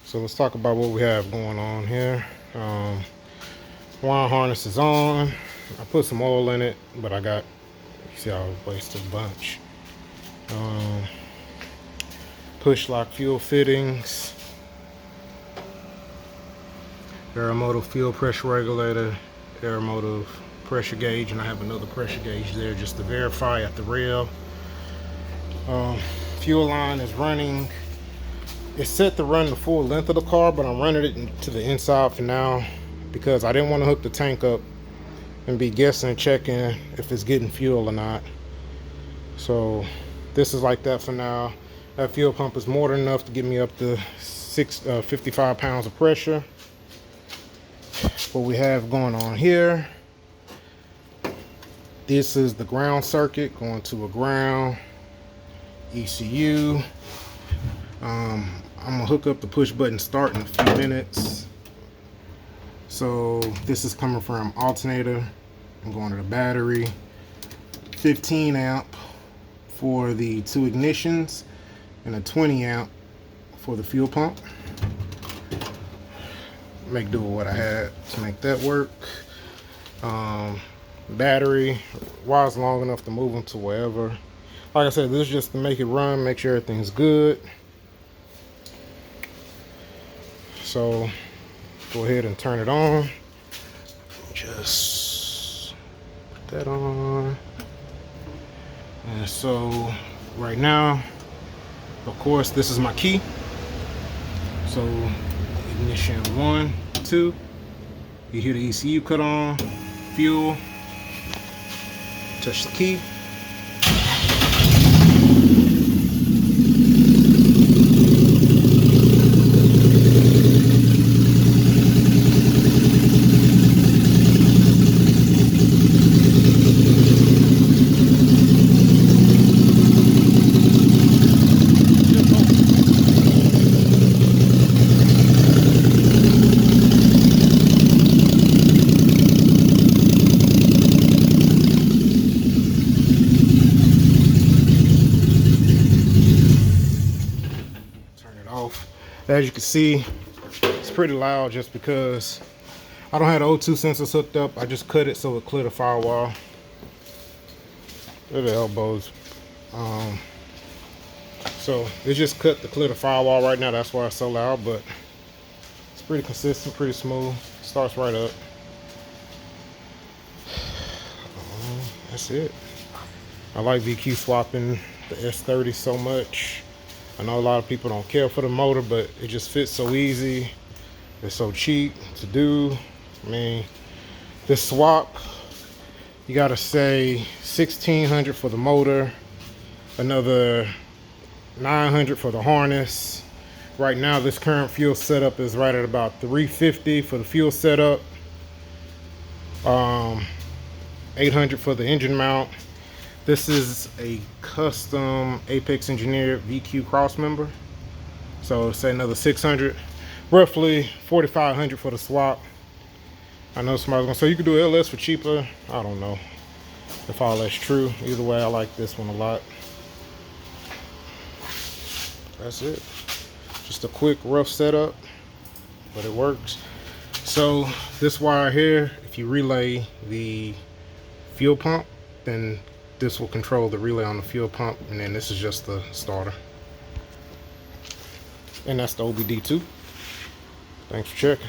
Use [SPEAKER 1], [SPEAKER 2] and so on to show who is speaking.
[SPEAKER 1] So let's talk about what we have going on here. Wire harness is on. I put some oil in it, but I got, you see, I wasted a bunch. Push lock fuel fittings, aeromotive fuel pressure regulator, aeromotive pressure gauge, and I have another pressure gauge there just to verify at the rail. Fuel line is running. It's set to run the full length of the car, but I'm running it to the inside for now because I didn't want to hook the tank up and be guessing and checking if it's getting fuel or not. So this is like that for now. That fuel pump is more than enough to get me up to 55 pounds of pressure. What we have going on here, this is the ground circuit going to a ground ECU. I'm gonna hook up the push button start in a few minutes. So this is coming from alternator. I'm going to the battery. 15 amp for the two ignitions and a 20 amp for the fuel pump. Make do with what I had to make that work. Battery wire's long enough to move them to wherever. Like I said, this is just to make it run, make sure everything's good. So go ahead and turn it on. Just put that on. And so right now, of course, this is my key. So ignition 1, 2. You hear the ECU cut on, fuel, touch the key. As you can see, it's pretty loud just because I don't have the O2 sensors hooked up. I just cut it so it clear the firewall. They're the elbows. So it just cut to clear the firewall right now. That's why it's so loud, but it's pretty consistent, pretty smooth. Starts right up. That's it. I like vQ swapping the S30 so much. I know a lot of people don't care for the motor, but it just fits so easy. It's so cheap to do. I mean, this swap, you gotta say $1,600 for the motor, another $900 for the harness. Right now, this current fuel setup is right at about $350 for the fuel setup. $800 for the engine mount. This is a custom Apex engineered VQ cross member. So say another $600, roughly $4,500 for the swap. I know somebody's gonna say you could do LS for cheaper. I don't know if all that's true. Either way, I like this one a lot. That's it. Just a quick rough setup, but it works. So this wire here, if you relay the fuel pump, then this will control the relay on the fuel pump, and then this is just the starter. And that's the OBD2. Thanks for checking.